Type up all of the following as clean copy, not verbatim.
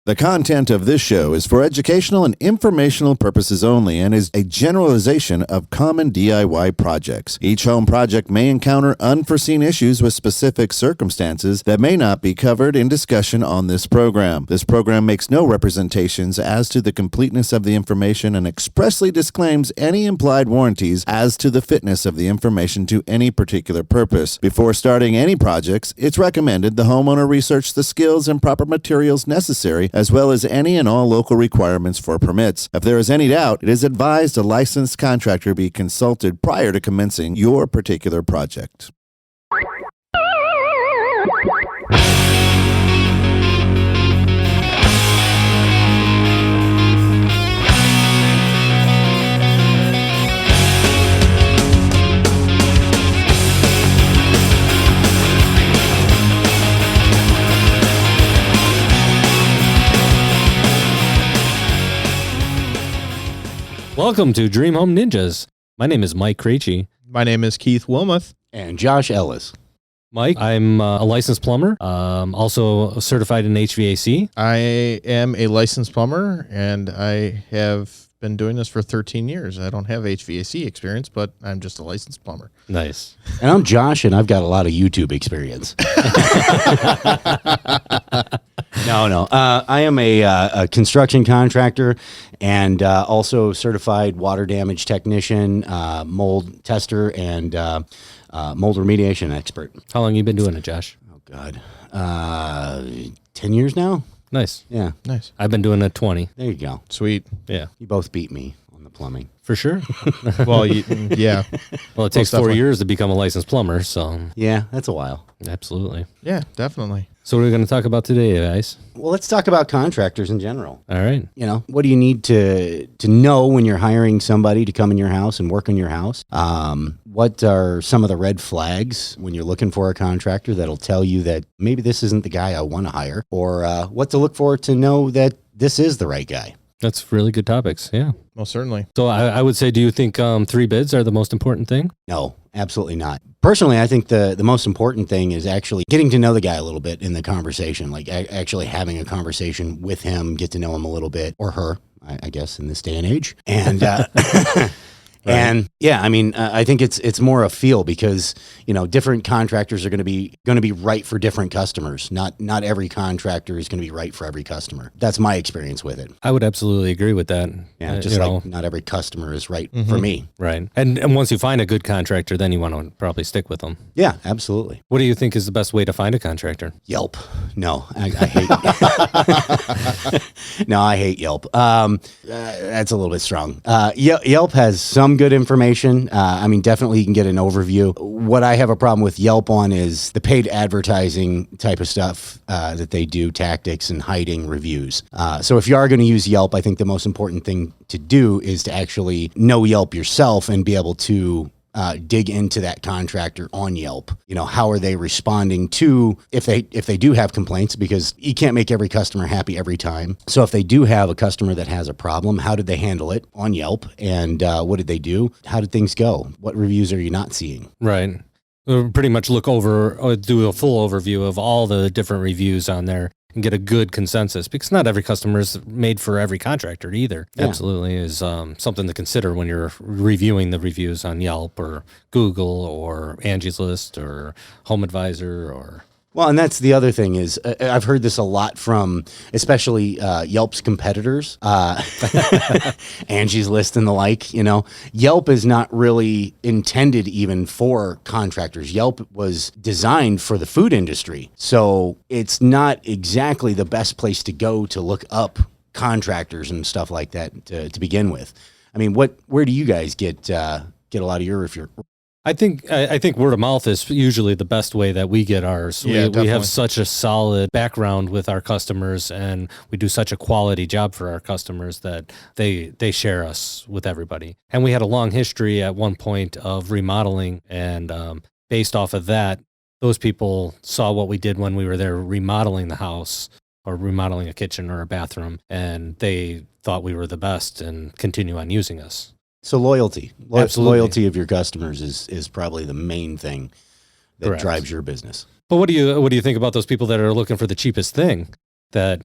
The content of this show is for educational and informational purposes only and is a generalization of common DIY projects. Each home project may encounter unforeseen issues with specific circumstances that may not be covered in discussion on this program. This program makes no representations as to the completeness of the information and expressly disclaims any implied warranties as to the fitness of the information to any particular purpose. Before starting any projects, it's recommended the homeowner research the skills and proper materials necessary, as well as any and all local requirements for permits. If there is any doubt, it is advised a licensed contractor be consulted prior to commencing your particular project. Welcome to Dream Home Ninjas. My name is Mike Krejci. My name is Keith Wilmoth. And Josh Ellis. Mike, I'm a licensed plumber, also certified in HVAC. I am a licensed plumber, and I have been doing this for 13 years. I don't have HVAC experience, but I'm just a licensed plumber. Nice. And I'm Josh, and I've got a lot of YouTube experience. No. I am a construction contractor and also certified water damage technician, mold tester, and mold remediation expert. How long have you been doing it, Josh? Oh, God. 10 years now? Nice. Yeah. Nice. I've been doing it 20. There you go. Sweet. Yeah. You both beat me on the plumbing. For sure. Well, yeah. Well, it takes 4 years to become a licensed plumber, so. Yeah, that's a while. Absolutely. Yeah, definitely. So what are we going to talk about today, guys? Well, let's talk about contractors in general. All right. You know, what do you need to know when you're hiring somebody to come in your house and work on your house? What are some of the red flags when you're looking for a contractor that'll tell you that maybe this isn't the guy I want to hire? Or what to look for to know that this is the right guy? That's really good topics, yeah. Most certainly. So I would say, do you think 3 bids are the most important thing? No, absolutely not. Personally, I think the most important thing is actually getting to know the guy a little bit in the conversation, like actually having a conversation with him, get to know him a little bit, or her, I guess, in this day and age. And Right. And yeah, I mean, I think it's more a feel because, you know, different contractors are going to be right for different customers. Not every contractor is going to be right for every customer. That's my experience with it. I would absolutely agree with that. Yeah, just like not every customer is right for me. Right. And once you find a good contractor, then you want to probably stick with them. Yeah, absolutely. What do you think is the best way to find a contractor? Yelp. No, I hate No, I hate Yelp. That's a little bit strong. Yelp has some good information. I mean, definitely you can get an overview. What I have a problem with Yelp on is the paid advertising type of stuff that they do, tactics and hiding reviews. So if you are going to use Yelp, I think the most important thing to do is to actually know Yelp yourself and be able to dig into that contractor on Yelp. You know, how are they responding to if they do have complaints, because you can't make every customer happy every time. So if they do have a customer that has a problem, how did they handle it on Yelp? And what did they do? How did things go? What reviews are you not seeing? Right. We'll pretty much look over or do a full overview of all the different reviews on there and get a good consensus, because not every customer is made for every contractor either. Yeah. Absolutely is something to consider when you're reviewing the reviews on Yelp or Google or Angie's List or Home Advisor or... Well, and that's the other thing is I've heard this a lot from especially Yelp's competitors, Angie's List and the like. You know, Yelp is not really intended even for contractors. Yelp was designed for the food industry. So it's not exactly the best place to go to look up contractors and stuff like that to begin with. I mean, where do you guys get a lot of your... I think word of mouth is usually the best way that we get ours. Yeah, we have such a solid background with our customers, and we do such a quality job for our customers that they share us with everybody. And we had a long history at one point of remodeling, and based off of that, those people saw what we did when we were there remodeling the house or remodeling a kitchen or a bathroom, and they thought we were the best and continue on using us. So loyalty of your customers is probably the main thing that Correct. Drives your business. But what do you think about those people that are looking for the cheapest thing? that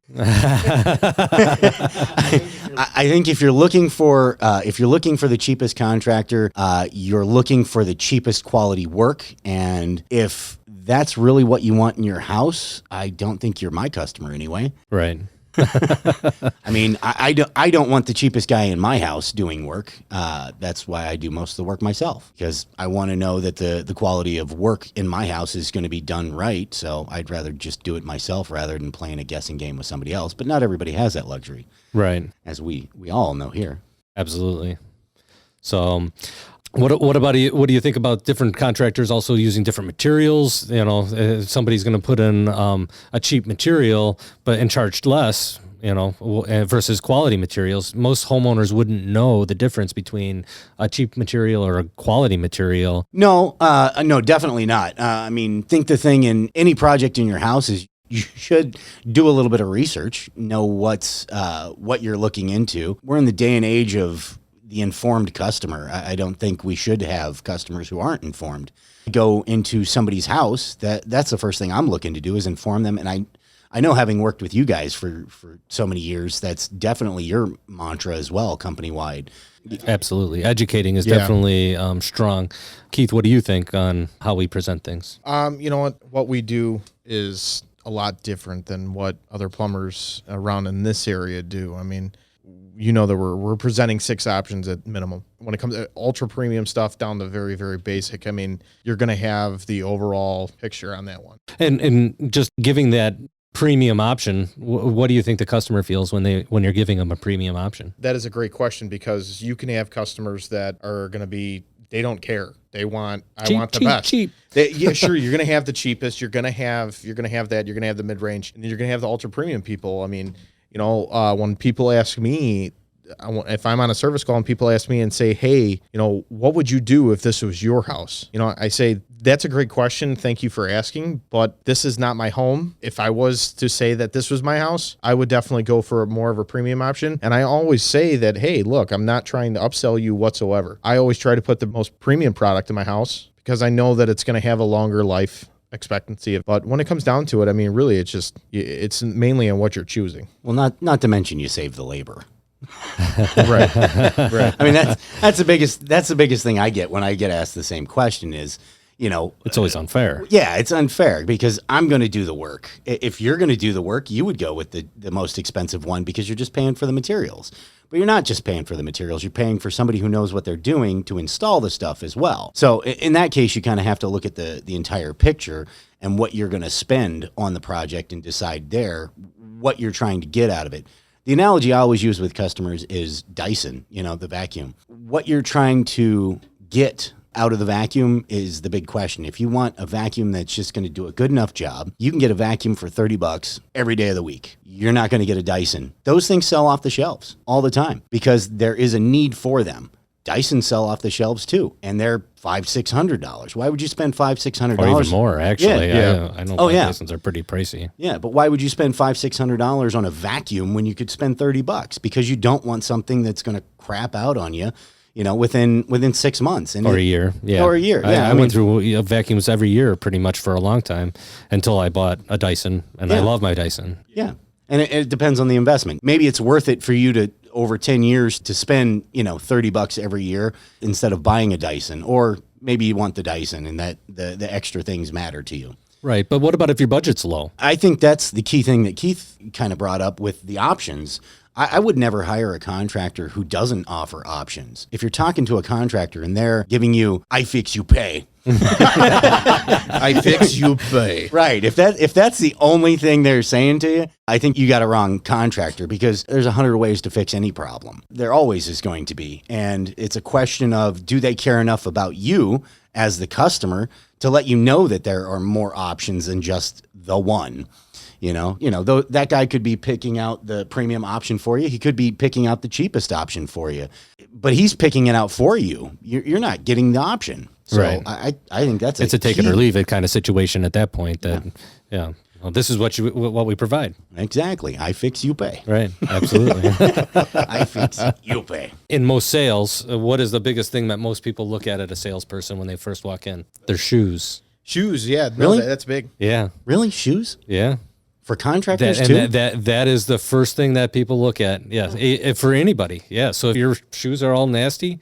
I think if you're looking for the cheapest contractor, you're looking for the cheapest quality work. And if that's really what you want in your house, I don't think you're my customer anyway. right. I mean, I don't want the cheapest guy in my house doing work. That's why I do most of the work myself, because I want to know that the quality of work in my house is going to be done right. So I'd rather just do it myself rather than playing a guessing game with somebody else. But not everybody has that luxury, Right. as we all know here. Absolutely. So, what about you? What do you think about different contractors also using different materials? You know, if somebody's going to put in a cheap material, but and charge less. You know, versus quality materials. Most homeowners wouldn't know the difference between a cheap material or a quality material. No, definitely not. I mean, think the thing in any project in your house is you should do a little bit of research, know what you're looking into. We're in the day and age of the informed customer. I don't think we should have customers who aren't informed. Go into somebody's house, that's the first thing I'm looking to do is inform them. And I know, having worked with you guys for so many years, that's definitely your mantra as well, company-wide. Absolutely. Educating is definitely strong. Keith, what do you think on how we present things? You know what we do is a lot different than what other plumbers around in this area do. I mean, you know that we're presenting 6 options at minimum. When it comes to ultra premium stuff down to very, very basic, I mean, you're going to have the overall picture on that one. And just giving that premium option, what do you think the customer feels when you're giving them a premium option? That is a great question, because you can have customers that are going to be, they don't care. They want, I want the best. Cheap. Yeah, sure. You're going to have the cheapest. You're going to have that. You're going to have the mid range, and then you're going to have the ultra premium people. I mean, you know, when people ask me, if I'm on a service call and people ask me and say, hey, you know, what would you do if this was your house? You know, I say, that's a great question. Thank you for asking, but this is not my home. If I was to say that this was my house, I would definitely go for more of a premium option. And I always say that, hey, look, I'm not trying to upsell you whatsoever. I always try to put the most premium product in my house because I know that it's going to have a longer life expectancy. But when it comes down to it, I mean, really, it's mainly on what you're choosing. Well, not to mention you save the labor. Right. I mean, that's the biggest thing I get when I get asked the same question is, you know, It's always unfair. yeah, it's unfair because I'm going to do the work. If you're going to do the work, you would go with the most expensive one because you're just paying for the materials. But you're not just paying for the materials. You're paying for somebody who knows what they're doing to install the stuff as well. So in that case, you kind of have to look at the entire picture and what you're going to spend on the project and decide there what you're trying to get out of it. The analogy I always use with customers is Dyson, you know, the vacuum. What you're trying to get out of the vacuum is the big question. If you want a vacuum that's just going to do a good enough job, you can get a vacuum for $30 every day of the week. You're not going to get a Dyson. Those things sell off the shelves all the time because there is a need for them. Dyson sell off the shelves too, and they're $500-$600. Why would you spend $500-$600? Or even more, actually. Yeah. I know yeah. Dysons are pretty pricey. Yeah, but why would you spend $500-$600 on a vacuum when you could spend $30? Because you don't want something that's going to crap out on you, you know, within 6 months. Or a year. Yeah. Or a year. Yeah. I went through vacuums every year pretty much for a long time until I bought a Dyson, and I love my Dyson. Yeah. And it depends on the investment. Maybe it's worth it for you to, over 10 years, to spend, you know, $30 every year instead of buying a Dyson. Or maybe you want the Dyson and that the extra things matter to you. Right. But what about if your budget's low? I think that's the key thing that Keith kind of brought up with the options. I would never hire a contractor who doesn't offer options. If you're talking to a contractor and they're giving you, I fix, you pay. I fix, you pay. Right. If that's the only thing they're saying to you, I think you got a wrong contractor because there's 100 ways to fix any problem. There always is going to be. And it's a question of, do they care enough about you as the customer to let you know that there are more options than just the one? You know, though that guy could be picking out the premium option for you. He could be picking out the cheapest option for you, but he's picking it out for you. You're not getting the option. So Right. I think that's It's a take it or leave it kind of situation at that point. Well, this is what we provide. Exactly. I fix, you pay. Right. Absolutely. I fix, you pay. In most sales, what is the biggest thing that most people look at a salesperson when they first walk in? Their shoes. Shoes, yeah. No, Really? That's big. Yeah. Really? Shoes? Yeah. For contractors too? That is the first thing that people look at. Yeah, for anybody. Yeah. So if your shoes are all nasty,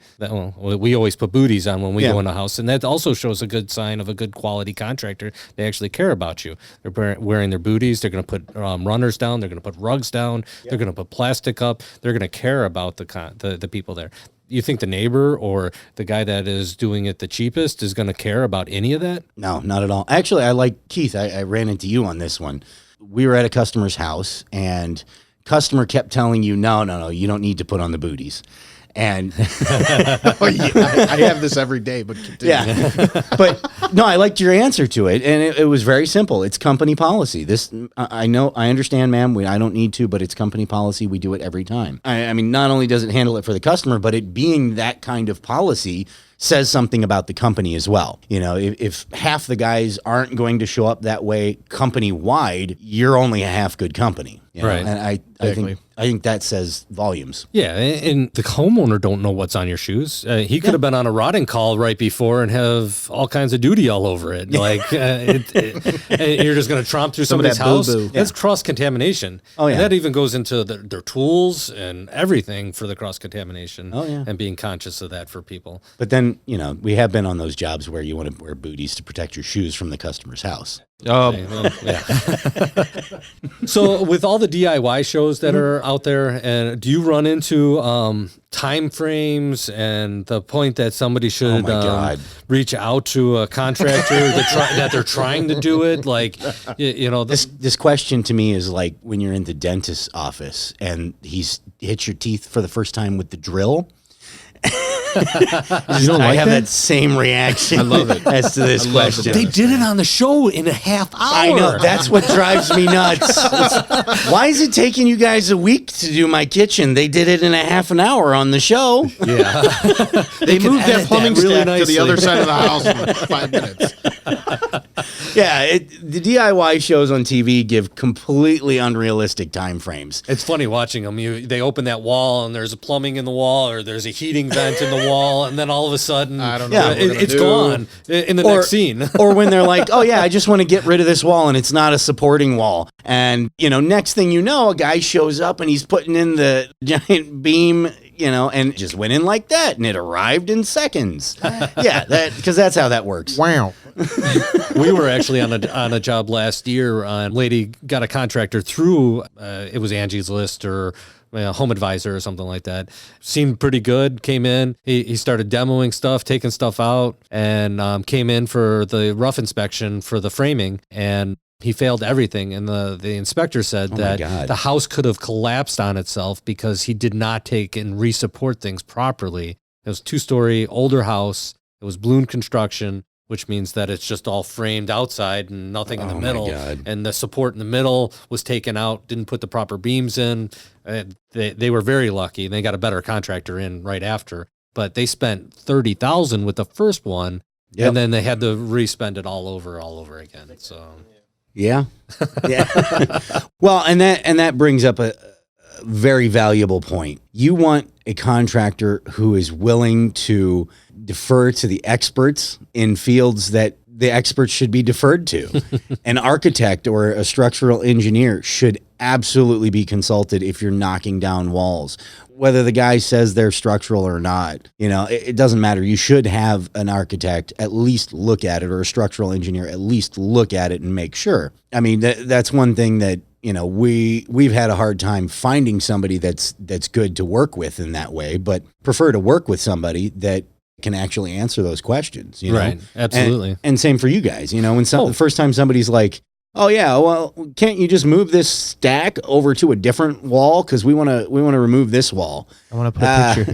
we always put booties on when we go in a house, and that also shows a good sign of a good quality contractor. They actually care about you. They're wearing their booties. They're going to put runners down. They're going to put rugs down. They're going to put plastic up. They're going to care about the people there. You think the neighbor or the guy that is doing it the cheapest is going to care about any of that? No, not at all. Actually, I like Keith. I ran into you on this one. We were at a customer's house, and customer kept telling you, no, you don't need to put on the booties. And I have this every day, but continue. yeah, but no, I liked your answer to it, and it was very simple. It's company policy. This I know, I understand, ma'am. I don't need to, but it's company policy. We do it every time. I mean, not only does it handle it for the customer, but it being that kind of policy says something about the company as well. You know, if half the guys aren't going to show up that way company wide, you're only a half good company. You know? Right. And I think that says volumes. Yeah, and the homeowner don't know what's on your shoes. He could have been on a rotting call right before and have all kinds of duty all over it. Like and you're just going to tromp through somebody's house. boo-boo. That's cross contamination. Oh, yeah. And that even goes into their tools and everything for the cross contamination. Oh, yeah. And being conscious of that for people. But then, you know, we have been on those jobs where you want to wear booties to protect your shoes from the customer's house. Okay, well, yeah. So with all the DIY shows that are out there, and do you run into time frames and the point that somebody should God. reach out to a contractor that they're trying to do it? Like, you know, This question to me is like when you're in the dentist's office and he's hits your teeth for the first time with the drill. You don't I like have that? that same reaction. I love it. As to this love question. it. they did it on the show in a half hour. I know, that's what drives me nuts. Why is it taking you guys a week to do my kitchen? They did it in a half an hour on the show. Yeah. They moved that edit plumbing that really stack to nicely. the other side of the house in 5 minutes. Yeah, the DIY shows on TV give completely unrealistic time frames. It's funny watching them. They open that wall and there's a plumbing in the wall or there's a heating vent in the wall, and then all of a sudden, I don't know Yeah, what we're gonna it's do. gone in the next scene. Or when they're like, oh yeah, I just want to get rid of this wall and it's not a supporting wall. And, you know, next thing you know, a guy shows up and he's putting in the giant beam, you know, and just went in like that and it arrived in seconds. Yeah, because that's how that works. Wow. We were actually on a job last year. Lady got a contractor through, it was Angie's List or Home Advisor or something like that. Seemed pretty good. Came in. He started demoing stuff, taking stuff out, and came in for the rough inspection for the framing. And he failed everything. And the inspector said that God. the house could have collapsed on itself because he did not take and re-support things properly. It was a 2-story older house. It was balloon construction, which means that it's just all framed outside and nothing in the middle. God. And the support in the middle was taken out, didn't put the proper beams in. They were very lucky. They got a better contractor in right after. But they spent $30,000 with the first one, Yep. and then they had to re-spend it all over again. So Yeah. Yeah. Well, and that brings up a very valuable point. You want a contractor who is willing to defer to the experts in fields that the experts should be deferred to. An architect or a structural engineer should absolutely be consulted if you're knocking down walls. Whether the guy says they're structural or not, you know, it doesn't matter. You should have an architect at least look at it, or a structural engineer at least look at it and make sure. I mean, that's one thing that, you know, we've had a hard time finding somebody that's good to work with in that way, but prefer to work with somebody that can actually answer those questions, you know? Right, absolutely. And same for you guys, you know, when the first time somebody's like, oh yeah, well, can't you just move this stack over to a different wall? Cause we want to remove this wall. I want to put a picture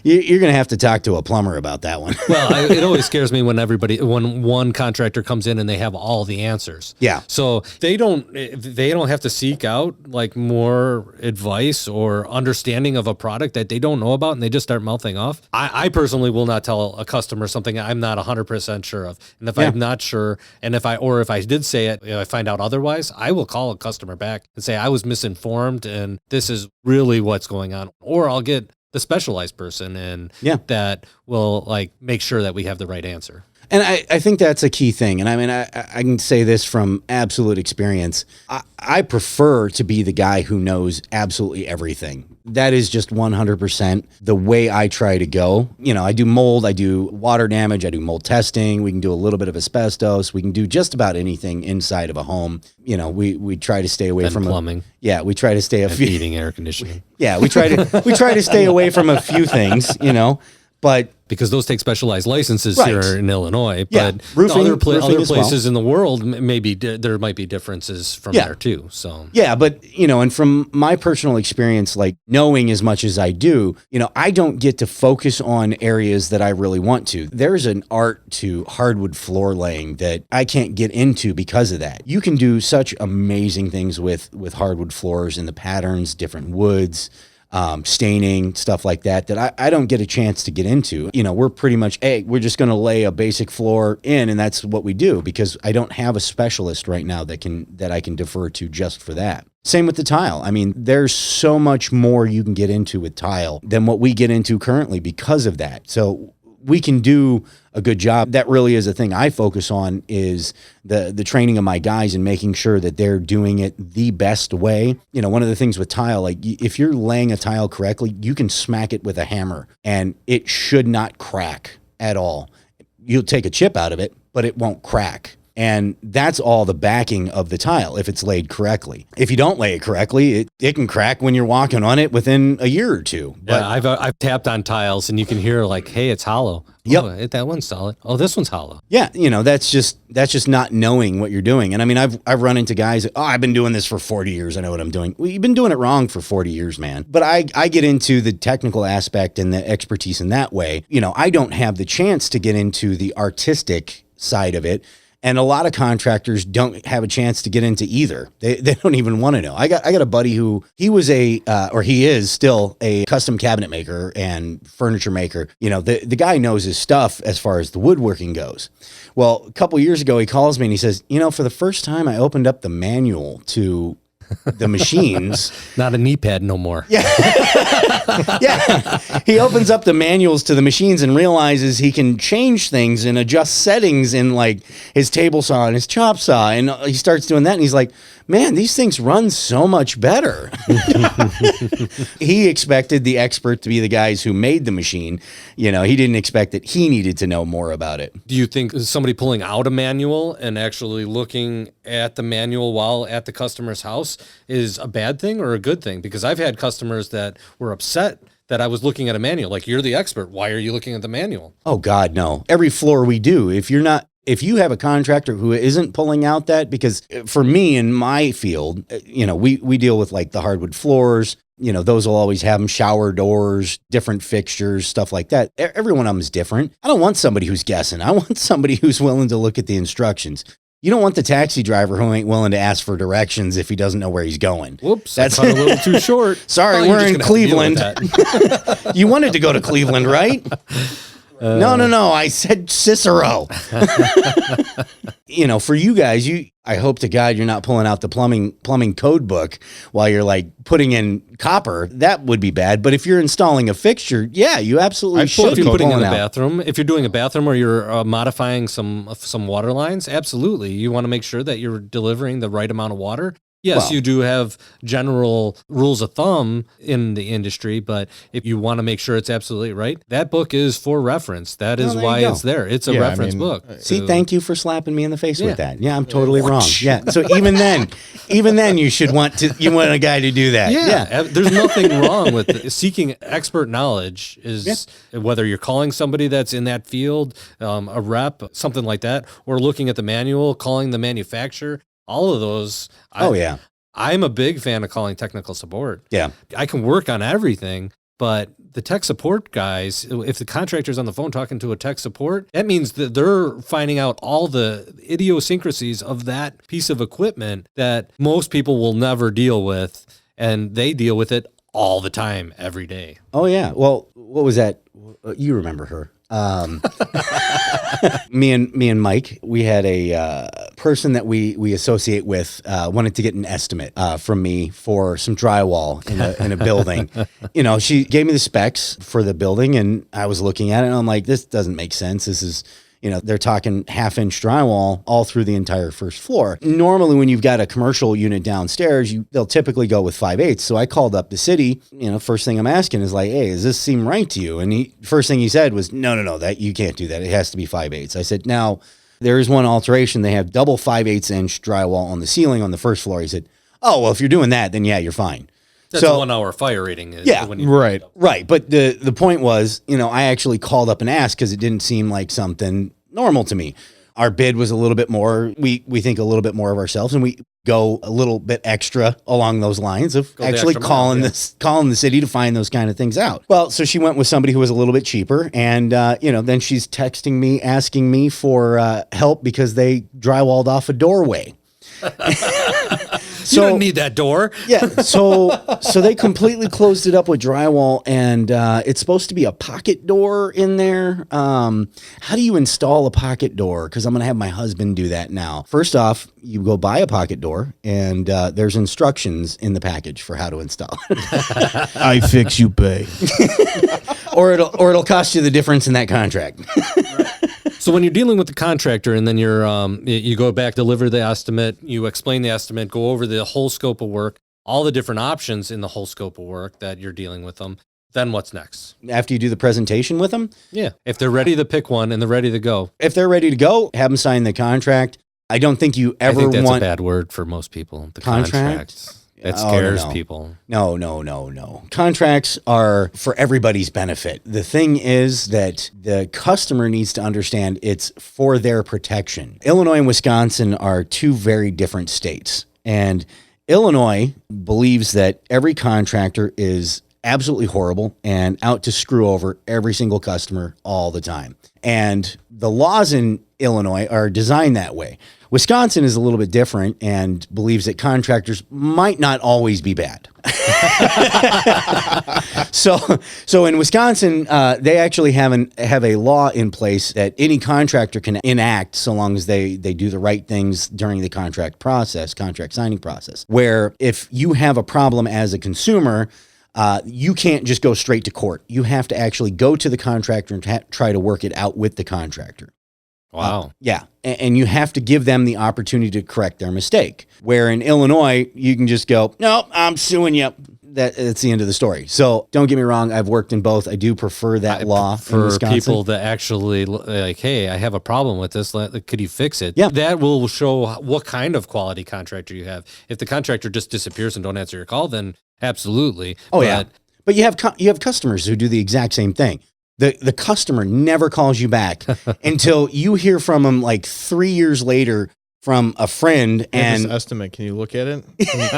here. You're going to have to talk to a plumber about that one. Well, it always scares me when one contractor comes in and they have all the answers. Yeah. So they don't have to seek out like more advice or understanding of a product that they don't know about, and they just start mouthing off. I personally will not tell a customer something I'm not 100% sure of. And if I'm not sure, and if I did say it, I find out otherwise, I will call a customer back and say I was misinformed and this is really what's going on. Or I'll get the specialized person in that will like make sure that we have the right answer. And I think that's a key thing. And I mean, I can say this from absolute experience. I prefer to be the guy who knows absolutely everything. That is just 100% the way I try to go. You know, I do mold, I do water damage, I do mold testing. We can do a little bit of asbestos. We can do just about anything inside of a home. You know, we try to stay away from plumbing. We try to stay a few Heating, air conditioning. Yeah, we try to stay away from a few things, you know. But because those take specialized licenses Right. here in Illinois, Yeah, but roofing other as well. places in the world, maybe there might be differences from Yeah. there too. So yeah, but you know, and from my personal experience, like knowing as much as I do, you know, I don't get to focus on areas that I really want to. There's an art to hardwood floor laying that I can't get into because of that. You can do such amazing things with hardwood floors and the patterns, different woods, staining, stuff like that I don't get a chance to get into. You know, we're pretty much, we're just going to lay a basic floor in, and that's what we do because I don't have a specialist right now that I can defer to just for that. Same with the tile. I mean, there's so much more you can get into with tile than what we get into currently because of that. So we can do a good job. That really is a thing I focus on, is the training of my guys and making sure that they're doing it the best way. You know, one of the things with tile, like if you're laying a tile correctly, you can smack it with a hammer and it should not crack at all. You'll take a chip out of it, but it won't crack. And that's all the backing of the tile if it's laid correctly. If you don't lay it correctly, it can crack when you're walking on it within a year or two. But yeah, I've tapped on tiles and you can hear like, hey, it's hollow. Yep. Oh, that one's solid. Oh, this one's hollow. yeah, you know, that's just not knowing what you're doing. And I mean, I've run into guys that, I've been doing this for 40 years. I know what I'm doing. Well, you've been doing it wrong for 40 years, man. But I get into the technical aspect and the expertise in that way. You know, I don't have the chance to get into the artistic side of it. And a lot of contractors don't have a chance to get into either. They don't even want to know. I got a buddy who he is still a custom cabinet maker and furniture maker. You know, the guy knows his stuff as far as the woodworking goes. Well, a couple years ago, he calls me and he says, you know, for the first time, I opened up the manual to the machines. Not a knee pad no more. Yeah. He opens up the manuals to the machines and realizes he can change things and adjust settings in like his table saw and his chop saw. And he starts doing that and he's like, man, these things run so much better. He expected the expert to be the guys who made the machine. You know, he didn't expect that he needed to know more about it. Do you think somebody pulling out a manual and actually looking at the manual while at the customer's house is a bad thing or a good thing? Because I've had customers that were upset that I was looking at a manual. Like, you're the expert. Why are you looking at the manual? Oh, God, no. Every floor we do, if you have a contractor who isn't pulling out that, because for me in my field, you know, we deal with like the hardwood floors, you know, those will always have them, shower doors, different fixtures, stuff like that. Every one of them is different. I don't want somebody who's guessing. I want somebody who's willing to look at the instructions. You don't want the taxi driver who ain't willing to ask for directions if he doesn't know where he's going. Whoops, that's a little too short. Sorry, Well, we're in Cleveland. You wanted to go to Cleveland, right? No. I said Cicero. You know, for you guys, I hope to God you're not pulling out the plumbing code book while you're like putting in copper. That would be bad. But if you're installing a fixture, yeah, you absolutely should If be you're putting in pulling a out. bathroom, if you're doing a bathroom or you're modifying some water lines, absolutely. You want to make sure that you're delivering the right amount of water. Yes, Well- you do have general rules of thumb in the industry, but if you want to make sure it's absolutely right, that book is for reference. That is there you why go. it's there. It's a Yeah, I reference mean, book. See, to- thank you for slapping me in the face with that. Yeah, I'm totally wrong. Yeah. So even then you should want a guy to do that. Yeah, there's nothing wrong with it. Seeking expert knowledge is whether you're calling somebody that's in that field, a rep, something like that, or looking at the manual, calling the manufacturer. All of those. I'm a big fan of calling technical support. Yeah. I can work on everything, but the tech support guys, if the contractor's on the phone talking to a tech support, that means that they're finding out all the idiosyncrasies of that piece of equipment that most people will never deal with, and they deal with it all the time, every day. Oh yeah. Well, what was that? You remember her? Me and Mike, we had a person that we associate with wanted to get an estimate from me for some drywall in a building. You know, she gave me the specs for the building, and I was looking at it, and I'm like, this doesn't make sense. This is, they're talking 1/2-inch drywall all through the entire first floor. Normally, when you've got a commercial unit downstairs, they'll typically go with 5/8. So I called up the city. First thing I'm asking is like, hey, does this seem right to you? And first thing he said was, no, that you can't do that. It has to be 5/8. I said, now there is one alteration. They have double 5/8-inch drywall on the ceiling on the first floor. He said, oh, well, if you're doing that, then yeah, you're fine. That's a 1 hour fire rating. Yeah, right. Right. But the point was, I actually called up and asked because it didn't seem like something normal to me. Our bid was a little bit more, we think a little bit more of ourselves, and we go a little bit extra along those lines of actually calling the city to find those kind of things out. Well, so she went with somebody who was a little bit cheaper, and then she's texting me, asking me for help because they drywalled off a doorway. You don't need that door. Yeah. So they completely closed it up with drywall, and it's supposed to be a pocket door in there. How do you install a pocket door? Because I'm going to have my husband do that now. First off, you go buy a pocket door, and there's instructions in the package for how to install. I fix, you pay. or it'll cost you the difference in that contract. So when you're dealing with the contractor and then you go back, deliver the estimate, you explain the estimate, go over the whole scope of work, all the different options in the whole scope of work that you're dealing with them, then what's next? After you do the presentation with them? Yeah. If they're ready to pick one and they're ready to go. If they're ready to go, have them sign the contract. I don't think you ever I think that's want a bad word for most people. The contract. That scares no. people. No. Contracts are for everybody's benefit. The thing is that the customer needs to understand it's for their protection. Illinois and Wisconsin are two very different states. And Illinois believes that every contractor is absolutely horrible and out to screw over every single customer all the time. And the laws in Illinois are designed that way. Wisconsin is a little bit different and believes that contractors might not always be bad. So in Wisconsin, they actually have a law in place that any contractor can enact so long as they do the right things during the contract signing process, where if you have a problem as a consumer, you can't just go straight to court. You have to actually go to the contractor and try to work it out with the contractor. Wow. Yeah. And you have to give them the opportunity to correct their mistake. Where in Illinois, you can just go, no, I'm suing you. That's the end of the story. So don't get me wrong. I've worked in both. I do prefer that law for people that actually like, hey, I have a problem with this. Could you fix it? Yeah. That will show what kind of quality contractor you have. If the contractor just disappears and don't answer your call, then absolutely. Oh, yeah. But you have customers who do the exact same thing. The customer never calls you back until you hear from them like 3 years later from a friend. And this estimate, can you look at it?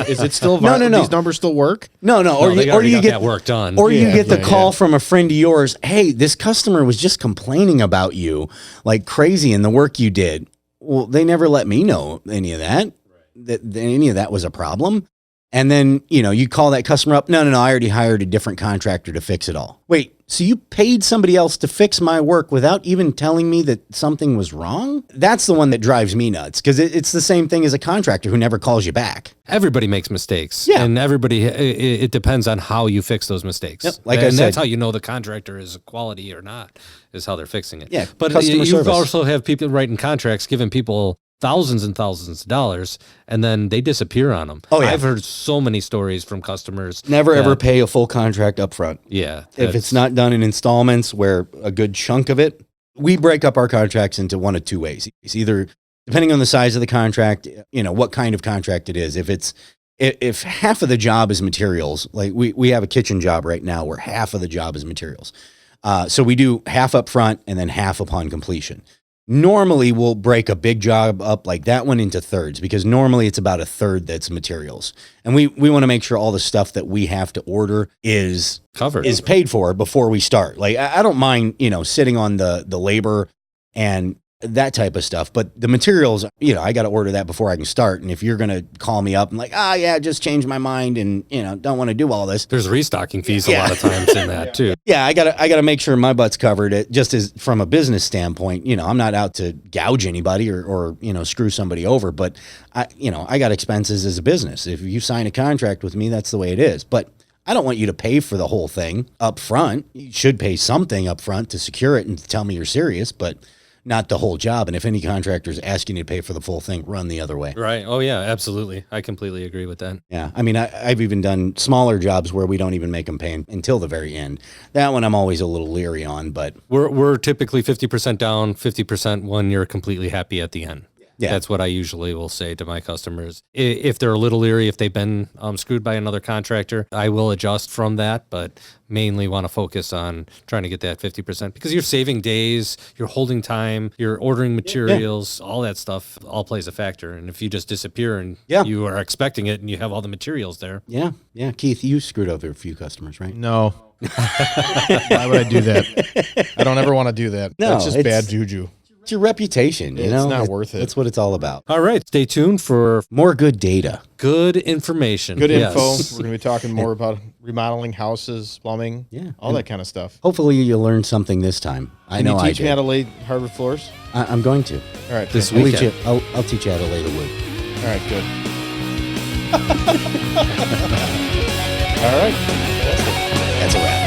Is it still No. These numbers still work? No. Or you get that work done. Or you get the call from a friend of yours. Hey, this customer was just complaining about you like crazy and the work you did. Well, they never let me know any of that. That any of that was a problem. And then, you call that customer up. No, I already hired a different contractor to fix it all. Wait, so you paid somebody else to fix my work without even telling me that something was wrong? That's the one that drives me nuts because it's the same thing as a contractor who never calls you back. Everybody makes mistakes. Yeah. And it depends on how you fix those mistakes. Yep. And that's how you know the contractor is quality or not, is how they're fixing it. Yeah, but customer you service. also have people writing contracts, giving people thousands and thousands of dollars, and then they disappear on them. Oh, yeah. I've heard so many stories from customers. Never ever pay a full contract up front. Yeah. If it's not done in installments, where a good chunk of it, we break up our contracts into one of two ways. It's either, depending on the size of the contract, what kind of contract it is. If half of the job is materials, like we have a kitchen job right now where half of the job is materials. So we do half up front and then half upon completion. Normally, we'll break a big job up like that one into thirds because normally it's about a third that's materials. And we want to make sure all the stuff that we have to order is covered, is paid for before we start. Like, I don't mind, sitting on the labor and that type of stuff. But the materials, I got to order that before I can start. And if you're going to call me up and like, just changed my mind and, don't want to do all this. There's restocking fees a lot of times in that too. Yeah, I gotta make sure my butt's covered. It just as from a business standpoint, I'm not out to gouge anybody or screw somebody over. But I got expenses as a business. If you sign a contract with me, that's the way it is. But I don't want you to pay for the whole thing up front. You should pay something up front to secure it and to tell me you're serious. But not the whole job. And if any contractor is asking you to pay for the full thing, run the other way. Right. Oh, yeah, absolutely. I completely agree with that. Yeah. I mean, I've even done smaller jobs where we don't even make them pay until the very end. That one I'm always a little leery on, but We're typically 50% down, 50% when you're completely happy at the end. Yeah. That's what I usually will say to my customers. If they're a little leery, if they've been screwed by another contractor, I will adjust from that, but mainly want to focus on trying to get that 50% because you're saving days, you're holding time, you're ordering materials, all that stuff all plays a factor. And if you just disappear and you are expecting it and you have all the materials there. Yeah. Keith, you screwed over a few customers, right? No. Why would I do that? I don't ever want to do that. No, That's just bad juju. It's your reputation, you know? It's not worth it. That's what it's all about. All right. Stay tuned for More good data. good information. Good Yes. info. We're going to be talking more about remodeling houses, plumbing, all that kind of stuff. Hopefully you learned something this time. I Can know you I teach me how did. to lay hardwood floors? I'm going to. All right. This I'll, weekend. I'll teach you how to lay the wood. All right, good. All right. That's a wrap.